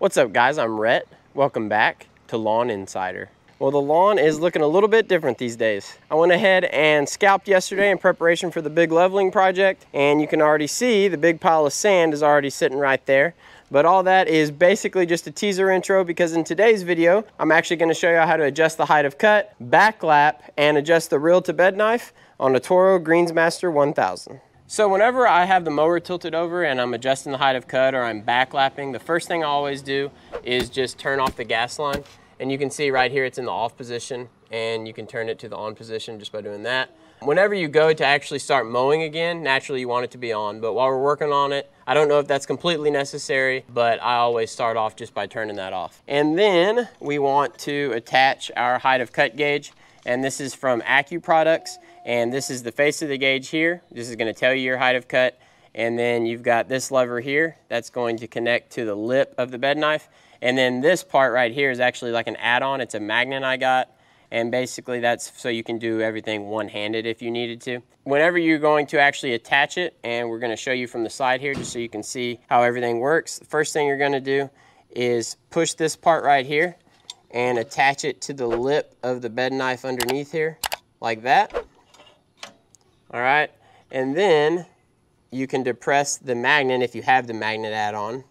What's up guys, I'm Rhett. Welcome back to Lawn Insider. Well, the lawn is looking a little bit different these days. I went ahead and scalped yesterday in preparation for the big leveling project, and you can already see the big pile of sand is already sitting right there. But all that is basically just a teaser intro, because in today's video, I'm actually going to show you how to adjust the height of cut, backlap, and adjust the reel to bed knife on a Toro Greensmaster 1000. So whenever I have the mower tilted over and I'm adjusting the height of cut or I'm backlapping, the first thing I always do is just turn off the gas line. And you can see right here it's in the off position, and you can turn it to the on position just by doing that. Whenever you go to actually start mowing again, naturally you want it to be on, but while we're working on it, I don't know if that's completely necessary, but I always start off just by turning that off. And then we want to attach our height of cut gauge, and this is from Products. And this is the face of the gauge here. This is going to tell you your height of cut. And then you've got this lever here that's going to connect to the lip of the bed knife. And then this part right here is actually like an add-on. It's a magnet I got. And basically that's so you can do everything one-handed if you needed to. Whenever you're going to actually attach it, and we're going to show you from the side here just so you can see how everything works. The first thing you're going to do is push this part right here and attach it to the lip of the bed knife underneath here, like that. All right, and then you can depress the magnet if you have the magnet add-on,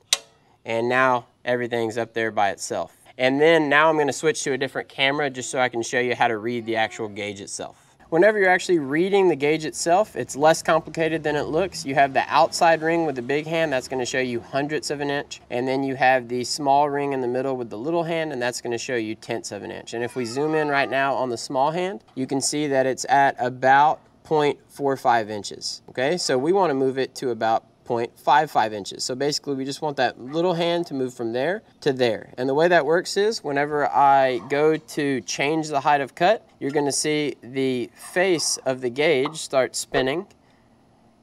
and now everything's up there by itself. And then now I'm going to switch to a different camera just so I can show you how to read the actual gauge itself. Whenever you're actually reading the gauge itself, it's less complicated than it looks. You have the outside ring with the big hand, that's going to show you hundredths of an inch, and then you have the small ring in the middle with the little hand, and that's going to show you tenths of an inch. And if we zoom in right now on the small hand, you can see that it's at about 0.45 inches. Okay, so we want to move it to about 0.55 inches. So basically we just want that little hand to move from there to there. And the way that works is whenever I go to change the height of cut, you're going to see the face of the gauge start spinning.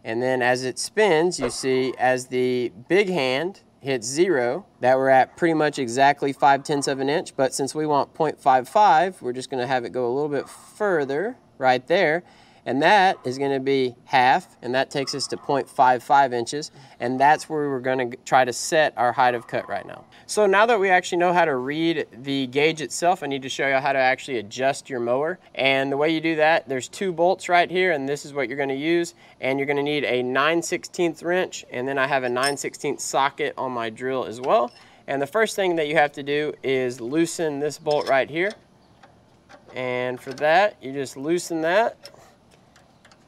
And then as it spins, you see as the big hand hits 0, that we're at pretty much exactly 5/10 of an inch. But since we want 0.55, we're just going to have it go a little bit further right there. And that is going to be half, and that takes us to 0.55 inches, and that's where we're going to try to set our height of cut right now. So now that we actually know how to read the gauge itself, I need to show you how to actually adjust your mower. And the way you do that, there's 2 bolts right here, and this is what you're going to use. And you're going to need a 9/16 wrench, and then I have a 9/16 socket on my drill as well. And the first thing that you have to do is loosen this bolt right here. And for that, you just loosen that.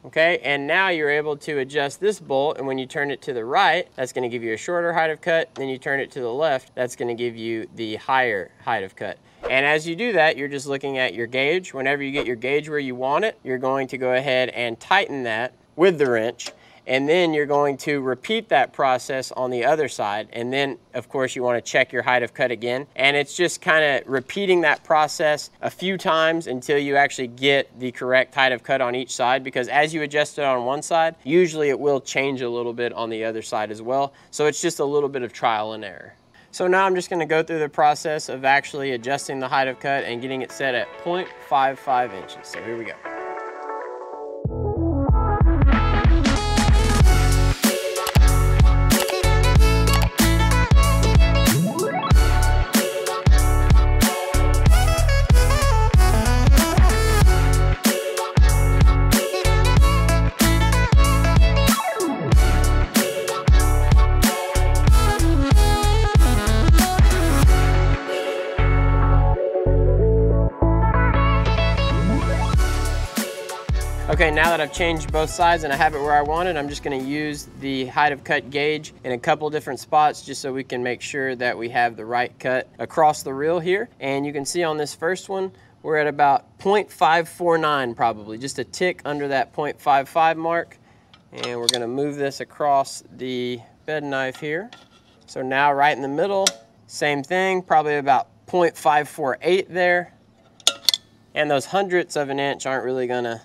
Okay, and now you're able to adjust this bolt, and when you turn it to the right, that's going to give you a shorter height of cut. Then you turn it to the left, that's going to give you the higher height of cut. And as you do that, you're just looking at your gauge. Whenever you get your gauge where you want it, you're going to go ahead and tighten that with the wrench. And then you're going to repeat that process on the other side. And then, of course, you want to check your height of cut again. And it's just kind of repeating that process a few times until you actually get the correct height of cut on each side. Because as you adjust it on one side, usually it will change a little bit on the other side as well. So it's just a little bit of trial and error. So now I'm just going to go through the process of actually adjusting the height of cut and getting it set at 0.55 inches. So here we go. Okay, now that I've changed both sides and I have it where I want it, I'm just going to use the height of cut gauge in a couple different spots just so we can make sure that we have the right cut across the reel here. And you can see on this first one, we're at about 0.549 probably, just a tick under that 0.55 mark. And we're going to move this across the bed knife here. So now right in the middle, same thing, probably about 0.548 there. And those hundredths of an inch aren't really going to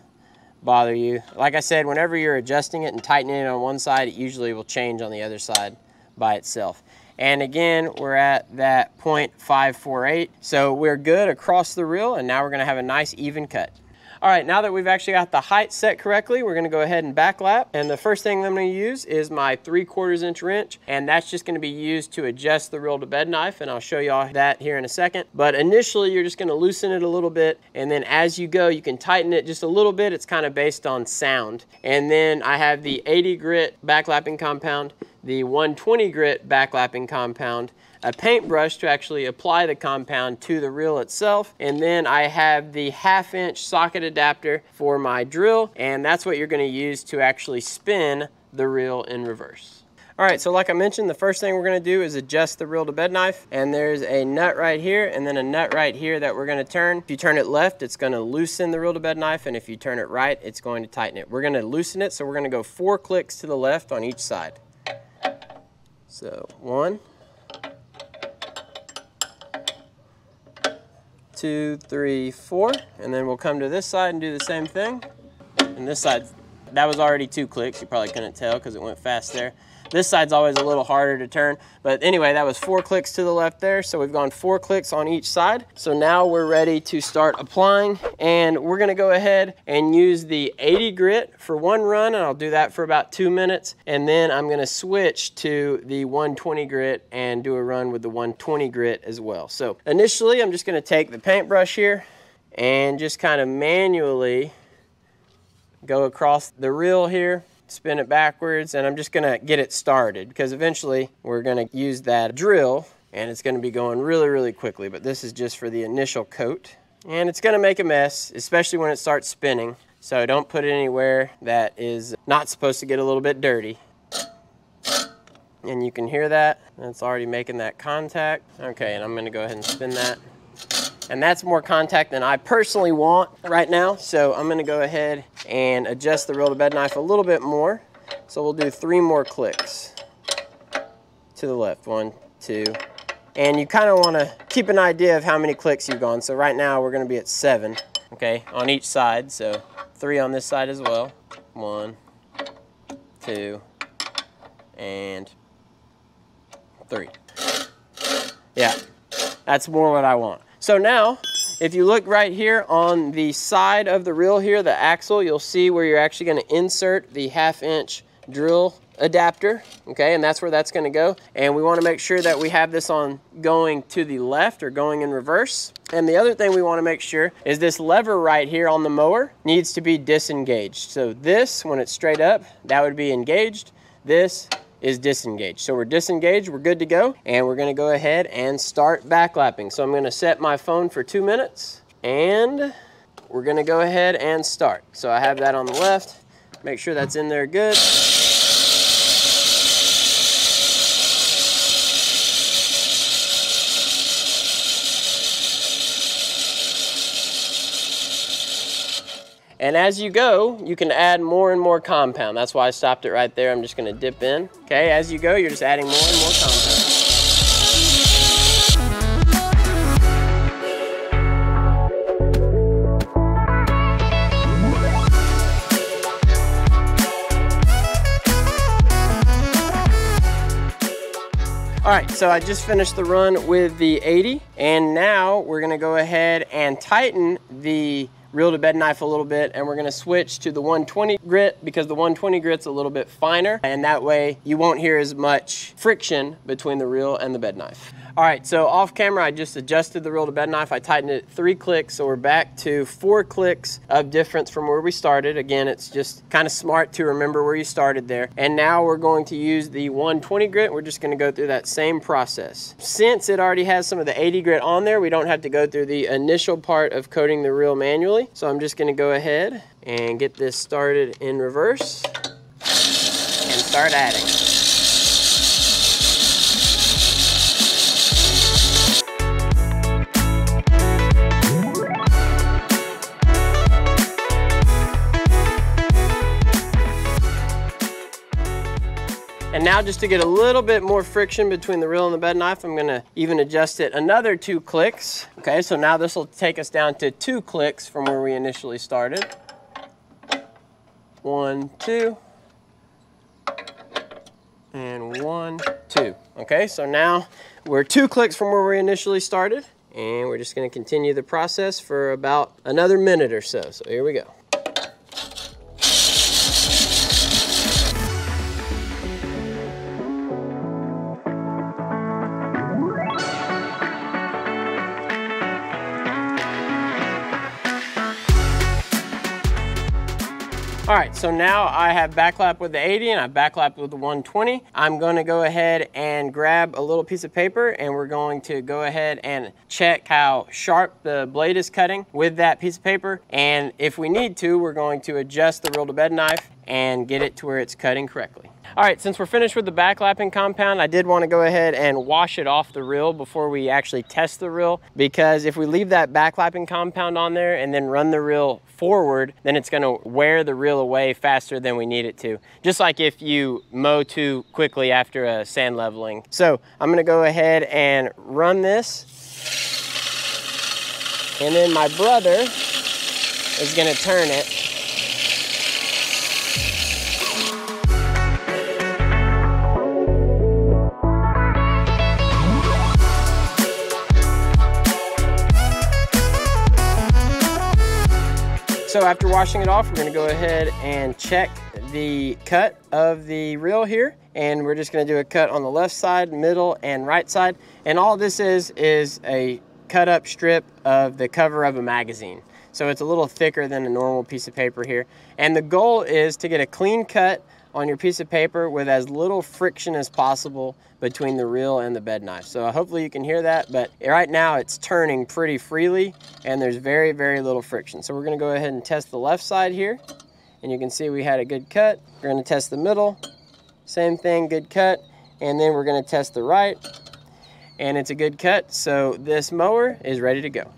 bother you. Like I said, whenever you're adjusting it and tightening it on one side, it usually will change on the other side by itself. And again, we're at that 0.548. So we're good across the reel, and now we're going to have a nice even cut. All right, now that we've actually got the height set correctly, we're gonna go ahead and backlap. And the first thing I'm gonna use is my 3/4 inch wrench, and that's just gonna be used to adjust the reel to bed knife, and I'll show y'all that here in a second. But initially, you're just gonna loosen it a little bit, and then as you go, you can tighten it just a little bit. It's kind of based on sound. And then I have the 80 grit backlapping compound, the 120 grit backlapping compound, a paintbrush to actually apply the compound to the reel itself, and then I have the 1/2 inch socket adapter for my drill, and that's what you're going to use to actually spin the reel in reverse. All right, so like I mentioned, the first thing we're going to do is adjust the reel to bed knife, and there's a nut right here and then a nut right here that we're going to turn. If you turn it left, it's going to loosen the reel to bed knife, and if you turn it right, it's going to tighten it. We're going to loosen it, so we're going to go 4 clicks to the left on each side. So 1, 2, 3, 4, and then we'll come to this side and do the same thing. And this side, that was already 2 clicks. You probably couldn't tell because it went fast there. This side's always a little harder to turn, but anyway, that was 4 clicks to the left there. So we've gone 4 clicks on each side. So now we're ready to start applying, and we're gonna go ahead and use the 80 grit for 1 run, and I'll do that for about 2 minutes. And then I'm gonna switch to the 120 grit and do a run with the 120 grit as well. So initially, I'm just gonna take the paintbrush here and just kind of manually go across the reel here, spin it backwards, and I'm just gonna get it started because eventually we're gonna use that drill and it's gonna be going really, really quickly, but this is just for the initial coat. And it's gonna make a mess, especially when it starts spinning. So don't put it anywhere that is not supposed to get a little bit dirty. And you can hear that, it's already making that contact. Okay, and I'm gonna go ahead and spin that. And that's more contact than I personally want right now. So I'm gonna go ahead and adjust the reel to bed knife a little bit more. So we'll do 3 more clicks to the left, 1, 2. And you kind of wanna keep an idea of how many clicks you've gone. So right now we're gonna be at 7, okay, on each side. So 3 on this side as well. 1, 2, and 3. Yeah, that's more what I want. So now, if you look right here on the side of the reel here, the axle, you'll see where you're actually gonna insert the 1/2 inch drill adapter, okay, and that's where that's gonna go. And we wanna make sure that we have this on going to the left or going in reverse. And the other thing we wanna make sure is this lever right here on the mower needs to be disengaged. So this, when it's straight up, that would be engaged. This is disengaged. So we're disengaged, we're good to go, and we're gonna go ahead and start backlapping. So I'm gonna set my phone for 2 minutes, and we're gonna go ahead and start. So I have that on the left, make sure that's in there good. And as you go, you can add more and more compound. That's why I stopped it right there. I'm just gonna dip in. Okay, as you go, you're just adding more and more compound. All right, so I just finished the run with the 80, and now we're gonna go ahead and tighten the reel to bed knife a little bit, and we're gonna switch to the 120 grit because the 120 grit's a little bit finer, and that way you won't hear as much friction between the reel and the bed knife. All right, so off camera, I just adjusted the reel to bed knife. I tightened it 3 clicks, so we're back to 4 clicks of difference from where we started. Again, it's just kind of smart to remember where you started there. And now we're going to use the 120 grit. We're just gonna go through that same process. Since it already has some of the 80 grit on there, we don't have to go through the initial part of coating the reel manually. So I'm just gonna go ahead and get this started in reverse and start adding. And now just to get a little bit more friction between the reel and the bed knife, I'm gonna even adjust it another 2 clicks. Okay, so now this will take us down to 2 clicks from where we initially started. 1, 2, and 1, 2. Okay, so now we're 2 clicks from where we initially started, And we're just gonna continue the process for about another minute or so. So here we go. All right, so now I have backlap with the 80 and I backlap with the 120. I'm gonna go ahead and grab a little piece of paper and we're going to go ahead and check how sharp the blade is cutting with that piece of paper. And if we need to, we're going to adjust the reel to bed knife and get it to where it's cutting correctly. All right, since we're finished with the backlapping compound, I did want to go ahead and wash it off the reel before we actually test the reel, because if we leave that backlapping compound on there and then run the reel forward, then it's going to wear the reel away faster than we need it to. Just like if you mow too quickly after a sand leveling. So I'm going to go ahead and run this. And then my brother is going to turn it. So after washing it off, we're gonna go ahead and check the cut of the reel here. And we're just gonna do a cut on the left side, middle, and right side. And all this is a cut up strip of the cover of a magazine. So it's a little thicker than a normal piece of paper here. And the goal is to get a clean cut on your piece of paper with as little friction as possible between the reel and the bed knife. So hopefully you can hear that, but right now it's turning pretty freely and there's very, very little friction. So we're gonna go ahead and test the left side here. And you can see we had a good cut. We're gonna test the middle, same thing, good cut. And then we're gonna test the right, and it's a good cut. So this mower is ready to go.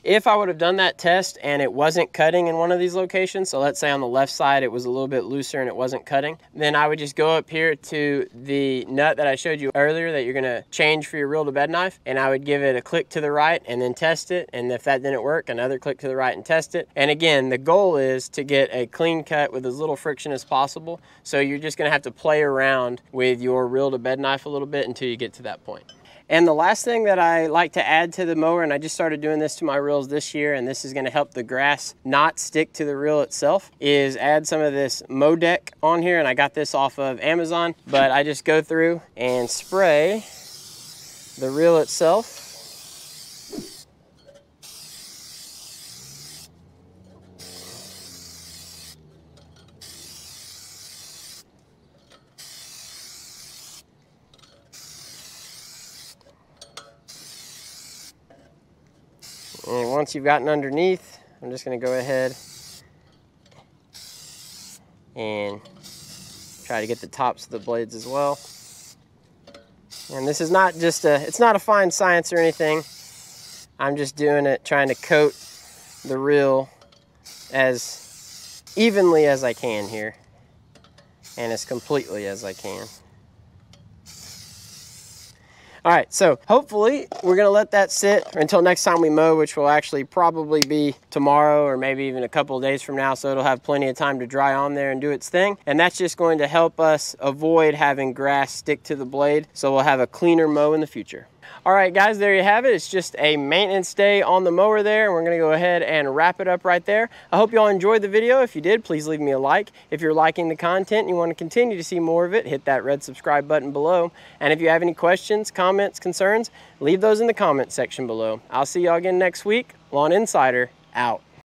If I would have done that test and it wasn't cutting in one of these locations, so let's say on the left side it was a little bit looser and it wasn't cutting, then I would just go up here to the nut that I showed you earlier that you're gonna change for your reel to bed knife, and I would give it a click to the right and then test it. And if that didn't work, another click to the right and test it. And again, the goal is to get a clean cut with as little friction as possible. So you're just gonna have to play around with your reel to bed knife a little bit until you get to that point. And the last thing that I like to add to the mower, and I just started doing this to my reels this year, and this is gonna help the grass not stick to the reel itself, is add some of this mow deck on here. And I got this off of Amazon, but I just go through and spray the reel itself. And once you've gotten underneath, I'm just gonna go ahead and try to get the tops of the blades as well. And this is not just it's not a fine science or anything. I'm just doing it, trying to coat the reel as evenly as I can here, and as completely as I can. All right, so hopefully we're gonna let that sit until next time we mow, which will actually probably be tomorrow or maybe even a couple of days from now. So it'll have plenty of time to dry on there and do its thing. And that's just going to help us avoid having grass stick to the blade. So we'll have a cleaner mow in the future. All right, guys, there you have it. It's just a maintenance day on the mower there, and we're gonna go ahead and wrap it up right there. I hope you all enjoyed the video. If you did, please leave me a like. If you're liking the content and you want to continue to see more of it, hit that red subscribe button below. And if you have any questions, comments, concerns, leave those in the comment section below. I'll see y'all again next week. Lawn Insider, out.